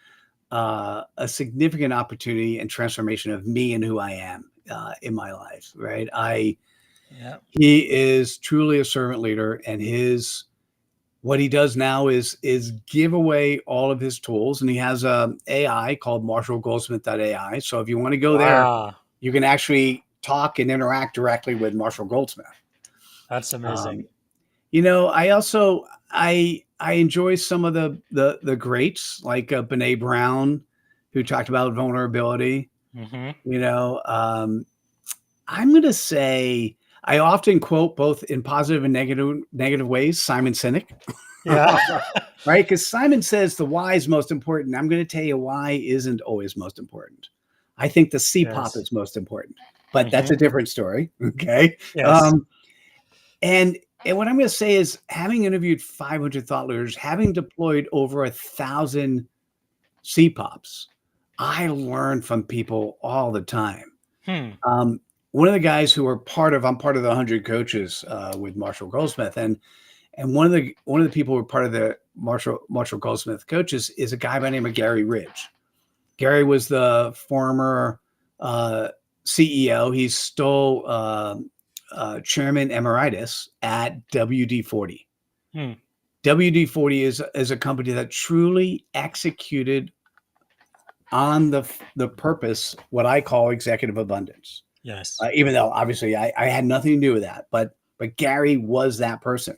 opportunity and transformation of me and who I am in my life. Right? He is truly a servant leader, and what he does now is give away all of his tools, and he has a AI called marshallgoldsmith.ai. So if you want to go there, you can actually talk and interact directly with Marshall Goldsmith. That's amazing. I also I enjoy some of the greats like Brené Brown, who talked about vulnerability. I'm going to say, I often quote, both in positive and negative ways, Simon Sinek. Right? Because Simon says the why is most important. I'm going to tell you why isn't always most important. I think the CPOP is most important, but that's a different story. Okay. Yes. And what I'm going to say is, having interviewed 500 thought leaders, having deployed over 1,000 CPOPs, I learn from people all the time. one of the guys who I'm part of the 100 coaches with Marshall Goldsmith, and one of the people who are part of the Marshall Goldsmith coaches is a guy by the name of Gary Ridge. Gary was the former CEO. He's still chairman emeritus at WD-40. WD-40 is a company that truly executed on the purpose, what I call executive abundance. Yes. Even though obviously I had nothing to do with that, but Gary was that person.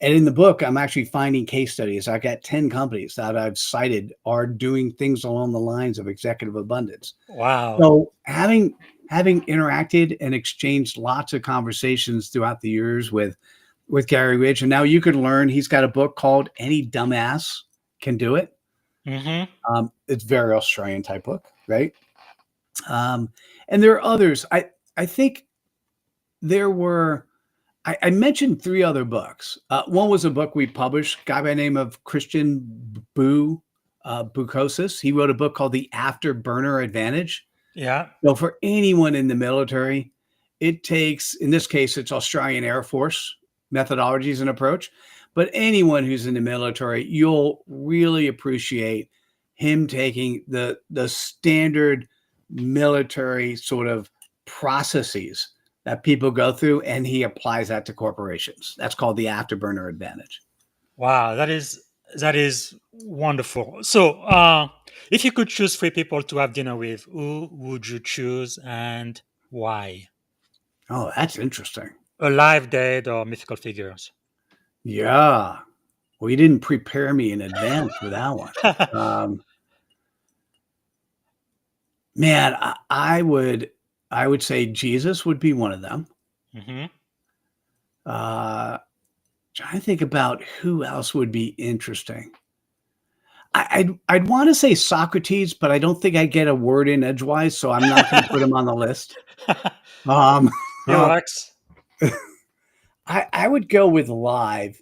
And in the book, I'm actually finding case studies. I got 10 companies that I've cited are doing things along the lines of executive abundance. Wow. So having interacted and exchanged lots of conversations throughout the years with Gary Ridge, and now you can learn. He's got a book called "Any Dumbass Can Do It." Mm-hmm. It's very Australian type book, right? And there are others. I think there were. I mentioned 3 other books. One was a book we published, a guy by the name of Christian Bukosis. He wrote a book called The Afterburner Advantage. Yeah. So for anyone in the military, it takes, in this case, it's Australian Air Force methodologies and approach. But anyone who's in the military, you'll really appreciate him taking the standard military sort of processes that people go through, and he applies that to corporations. That's called the afterburner advantage. Wow, that is wonderful. So, if you could choose 3 people to have dinner with, who would you choose and why? Oh, that's interesting. Alive, dead, or mythical figures? Yeah. Well, you didn't prepare me in advance for that one. Man, I would say Jesus would be one of them. Mm-hmm. Trying to think about who else would be interesting. I'd want to say Socrates, but I don't think I get a word in edgewise, so I'm not going to put him on the list. Relax. I would go with live.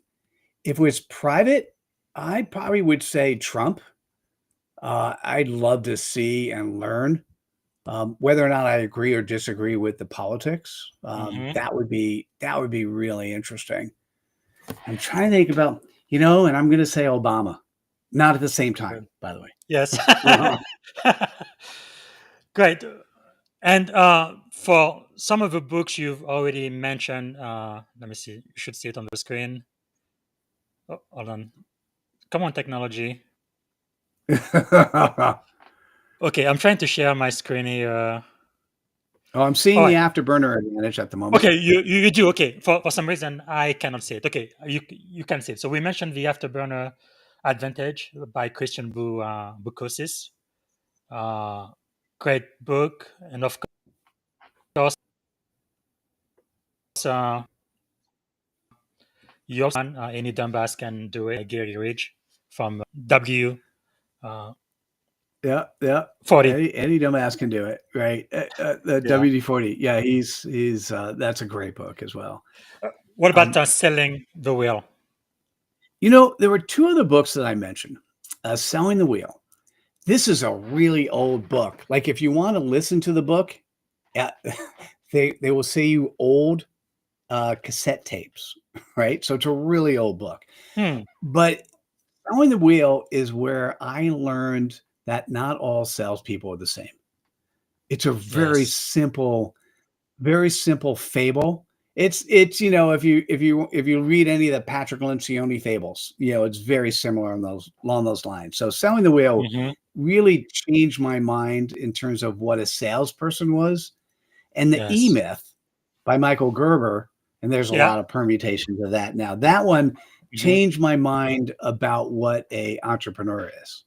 If it was private, I probably would say Trump. I'd love to see and learn whether or not I agree or disagree with the politics. That would be really interesting. I'm trying to think about, and I'm going to say Obama, not at the same time, by the way. Yes. Great. And for some of the books you've already mentioned, let me see. You should see it on the screen. Oh, hold on. Come on, technology. Okay, I'm trying to share my screen here. Oh, I'm seeing the afterburner advantage at the moment. Okay, you do. Okay, for some reason I cannot see it. Okay, you can see it. So we mentioned the afterburner advantage by Christian Bukosis. Great book, and of course, you also Any Dumbass Can Do It, Gary Ridge from W. Yeah. 40. Any dumbass can do it, right? The WD-40. Yeah, he's that's a great book as well. What about Selling the Wheel? There were 2 other books that I mentioned. Selling the Wheel. This is a really old book. Like if you want to listen to the book, they will say you old cassette tapes, right? So it's a really old book. But Selling the Wheel is where I learned that not all salespeople are the same. It's a very simple fable. It's if you read any of the Patrick Lencioni fables, it's very similar along those lines. So Selling the Wheel really changed my mind in terms of what a salesperson was, and the E-Myth by Michael Gerber. And there's a lot of permutations of that now. That one changed my mind about what a entrepreneur is.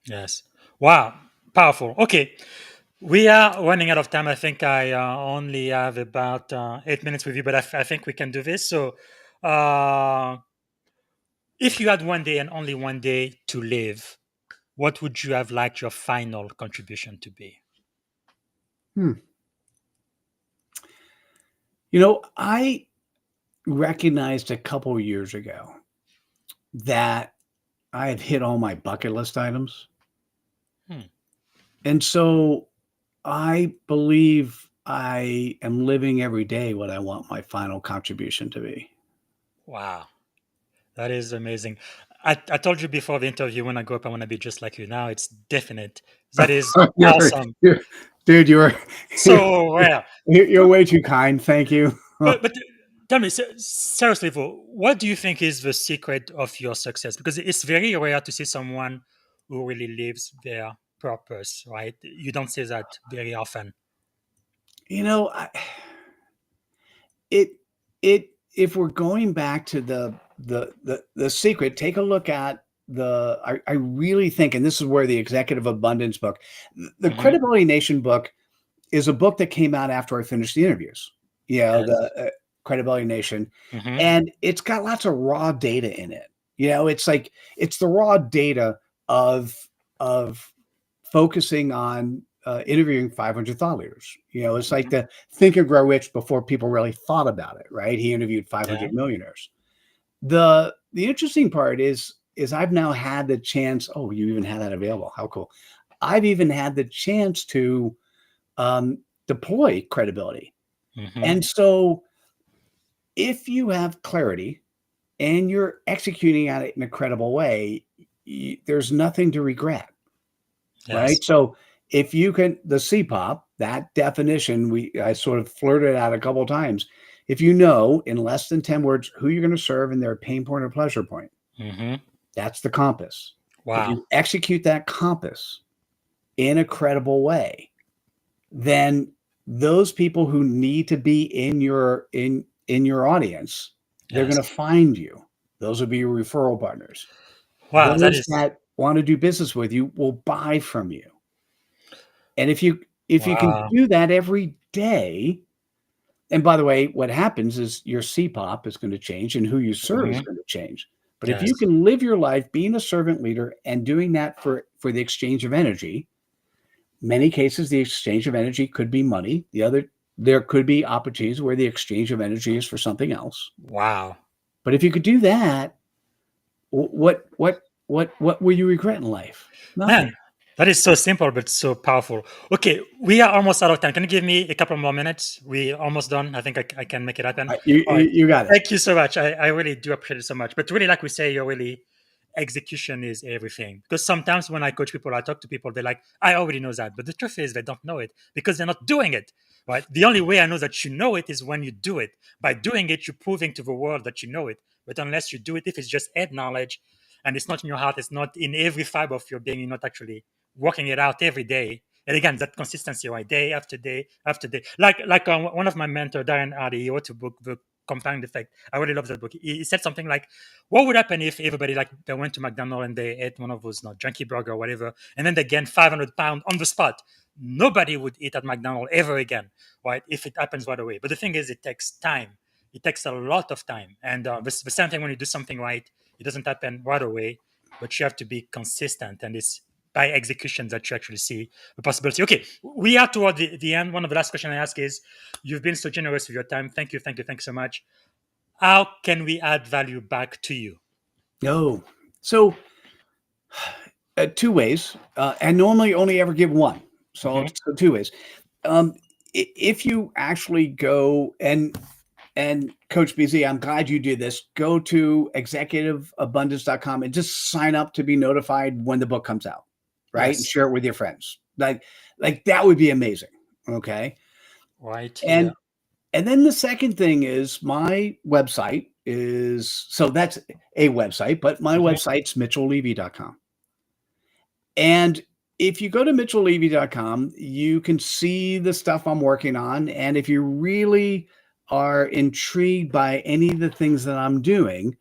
Yes. Wow. Powerful. Okay. We are running out of time. I think I only have about 8 minutes with you, but I think we can do this. So if you had one day and only one day to live, what would you have liked your final contribution to be? I recognized a couple of years ago that I had hit all my bucket list items. And so I believe I am living every day what I want my final contribution to be. Wow. That is amazing. I told you before the interview when I grow up, I want to be just like you. Now it's definite. That is awesome. Dude, you're So rare. you're way too kind. Thank you. But tell me, seriously, though, what do you think is the secret of your success? Because it's very rare to see someone who really lives their purpose, right? You don't see that very often. You know, it if we're going back to the secret, take a look at I really think, and this is where the Executive Abundance book, the Mhm. Credibility Nation book is a book that came out after I finished the interviews. Yes. The Credibility Nation, Mhm. and it's got lots of raw data in it. It's like it's the raw data of focusing on interviewing 500 thought leaders. It's like Mhm. the Think and Grow Rich before people really thought about it, right? He interviewed Yeah. 500 millionaires. The interesting part is I've now had the chance. Oh, you even had that available. How cool! I've even had the chance to deploy credibility. Mhm. And so if you have clarity and you're executing at it in a credible way, there's nothing to regret, Yes. right? So if you can, the CPOP, that definition, I sort of flirted out a couple of times. If you know in less than 10 words who you're going to serve and their pain point or pleasure point, Mhm. that's the compass. If Wow. you execute that compass in a credible way, then those people who need to be in your audience, they're Yes. going to find you. Those will be your referral partners. Wow. That Those is that want to do business with you will buy from you. And if you can wow. do that every day, and by the way, what happens is your CPOP is going to change and who you serve is Mhm. going to change. But if Yes. you can live your life being a servant leader and doing that for the exchange of energy, many cases the exchange of energy could be money. There could be opportunities where the exchange of energy is for something else. Wow. But if you could do that, what will you regret in life? Nothing. Man, that is so simple but so powerful. Okay, we are almost out of time. Can you give me a couple more minutes? We almost done. I think I can make it happen. You All right. you got it. Thank you so much. I really do appreciate it so much. But really, like we say, you're really execution is everything. Because sometimes when I coach people, I talk to people, they're like, I already know that. But the truth is they don't know it because they're not doing it. Right? The only way I know that you know it is when you do it. By doing it, you're proving to the world that you know it. But unless you do it, if it's just head knowledge and it's not in your heart, it's not in every fiber of your being, you're not actually working it out every day. And again, that consistency, right? Day after day after day. Like one of my mentor, Darren Hardy, he wrote a book, The Compound Effect. I really love that book. He said something like, what would happen if everybody like they went to McDonald's and they ate one of those junkie burger or whatever, and then they gained 500 pounds on the spot? Nobody would eat at McDonald's ever again, right? If it happens right away. But the thing is, it takes time. It takes a lot of time. And the same thing when you do something right, it doesn't happen right away, but you have to be consistent. And it's by execution that you actually see the possibility. Okay, we are toward the end. One of the last questions I ask is, you've been so generous with your time. Thank you, thank you, thank you so much. How can we add value back to you? No. So two ways, and normally only ever give one. So Mhm. it's two ways. If you actually go and Coach BZ, I'm glad you do this. Go to executiveabundance.com and just sign up to be notified when the book comes out, right? And Yes, share it with your friends. Like that would be amazing. Okay. right here. And and then the second thing is my website is so that's a website, but my Mhm. website's mitchelllevy.com. And if you go to mitchelllevy.com, you can see the stuff I'm working on. And if you really are intrigued by any of the things that I'm doing,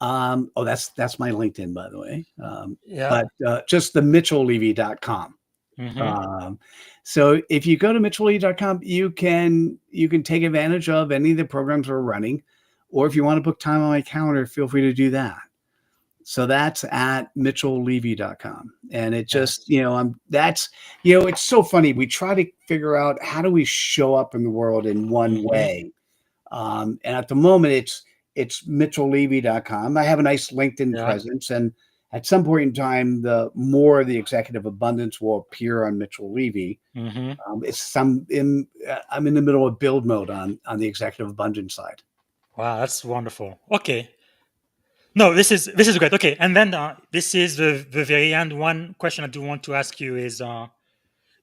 oh, that's my LinkedIn, by the way. Yeah. But just the mitchelllevy.com. Mhm. Um, so if you go to mitchelllevy.com, you can take advantage of any of the programs we're running, or if you want to book time on my calendar, feel free to do that. So that's at mitchelllevy.com. And it just, Yes. it's so funny. We try to figure out how do we show up in the world in one Mhm. way. And at the moment it's mitchelllevy.com. I have a nice LinkedIn Yeah. presence, and at some point in time, the more the executive abundance will appear on Mitchell Levy. Mm-hmm. I'm in the middle of build mode on the executive abundance side. Wow, that's wonderful. Okay. No, this is great. Okay, and then this is the very end. One question I do want to ask you is,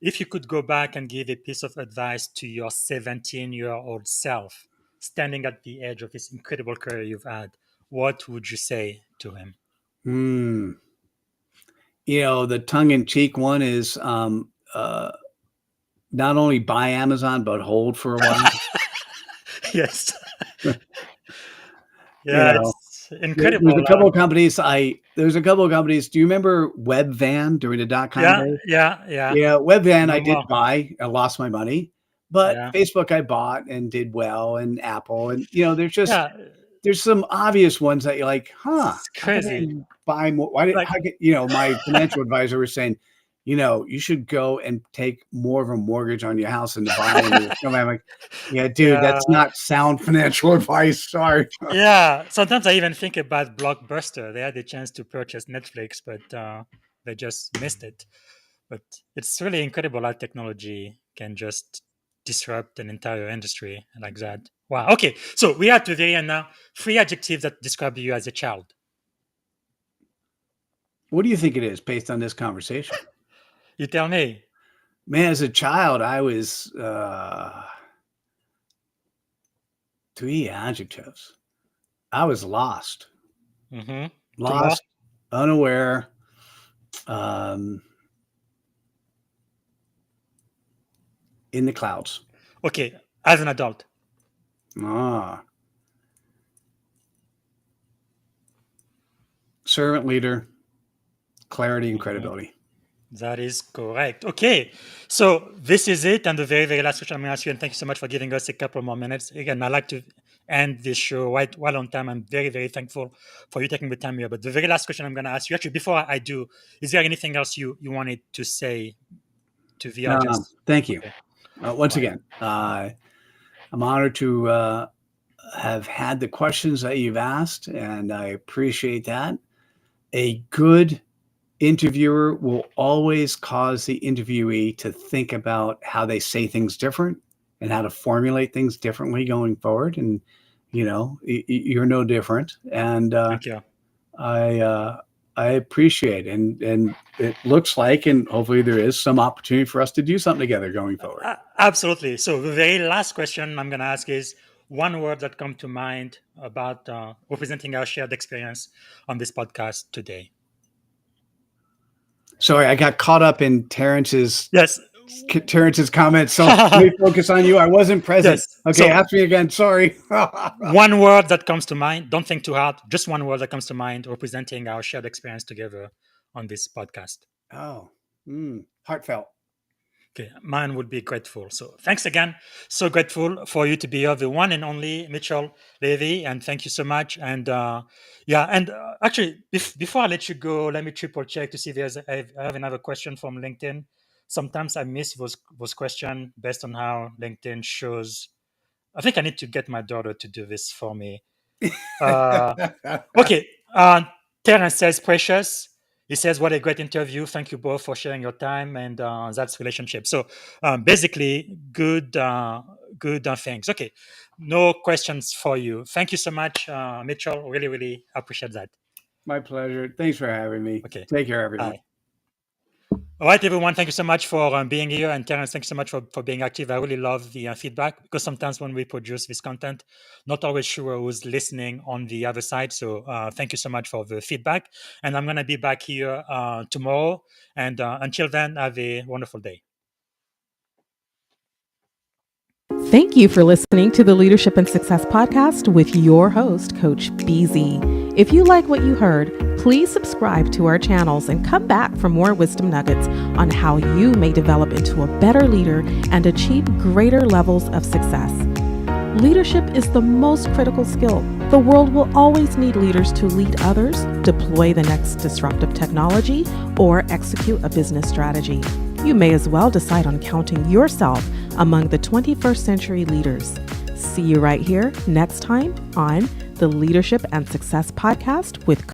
if you could go back and give a piece of advice to your 17-year-old self, standing at the edge of this incredible career you've had, what would you say to him? The tongue-in-cheek one is not only buy Amazon, but hold for a while. Yes. Yeah, it's incredible. There's a couple of companies. Do you remember Webvan during the dot-com days? Yeah. Yeah, Webvan I did Wow. buy. I lost my money. But Yeah. Facebook I bought and did well, and Apple. And, Yeah, there's some obvious ones that you're like, huh, it's how did I crazy. buy more? My financial advisor was saying, you should go and take more of a mortgage on your house than to buy it. I'm like, yeah, dude, that's not sound financial advice. Sorry. Yeah, sometimes I even think about Blockbuster. They had the chance to purchase Netflix, but they just missed it. But it's really incredible how technology can just disrupt an entire industry like that. Wow. Okay, so we are to the end now. 3 adjectives that describe you as a child. What do you think it is based on this conversation? You tell me. Man, as a child, I was 3 adjectives. I was lost. Mm-hmm. Lost, unaware, in the clouds. Okay, as an adult. Servant leader, clarity and credibility. That is correct. Okay, so this is it. And the very, very last question I'm going to ask you, and thank you so much for giving us a couple more minutes. Again, I like to end this show right well on time. I'm very, very thankful for you taking the time here. But the very last question I'm going to ask you, actually, before I do, is there anything else you wanted to say to the audience? Thank you. Okay. Once again, I'm honored to have had the questions that you've asked, and I appreciate that. A good interviewer will always cause the interviewee to think about how they say things different and how to formulate things differently going forward. And, you're no different. And Thank you. I appreciate it. And it looks like, and hopefully there is some opportunity for us to do something together going forward. Absolutely. So the very last question I'm going to ask is one word that comes to mind about representing our shared experience on this podcast today. Sorry, I got caught up in Terrence's comments. So let me focus on you. I wasn't present. Yes. Okay, ask me again. Sorry. One word that comes to mind. Don't think too hard. Just one word that comes to mind representing our shared experience together on this podcast. Heartfelt. Okay, mine would be grateful. So thanks again. So grateful for you to be here, the one and only Mitchell Levy, and thank you so much. And actually, before I let you go, let me triple check to see if I have another question from LinkedIn. Sometimes I miss those questions based on how LinkedIn shows. I think I need to get my daughter to do this for me. Okay, Terrence says, Precious. He says, what a great interview. Thank you both for sharing your time, and that's relationship. So basically, good things. Okay, no questions for you. Thank you so much, Mitchell. Really, really appreciate that. My pleasure. Thanks for having me. Okay. Take care, everyone. Bye. All right, everyone. Thank you so much for being here. And Terrence, thanks so much for being active. I really love the feedback, because sometimes when we produce this content, not always sure who's listening on the other side. So thank you so much for the feedback. And I'm going to be back here tomorrow. And until then, have a wonderful day. Thank you for listening to the Leadership and Success Podcast with your host, Coach BZ. If you like what you heard, please subscribe to our channels and come back for more wisdom nuggets on how you may develop into a better leader and achieve greater levels of success. Leadership is the most critical skill. The world will always need leaders to lead others, deploy the next disruptive technology, or execute a business strategy. You may as well decide on counting yourself among the 21st century leaders. See you right here next time on the Leadership and Success Podcast with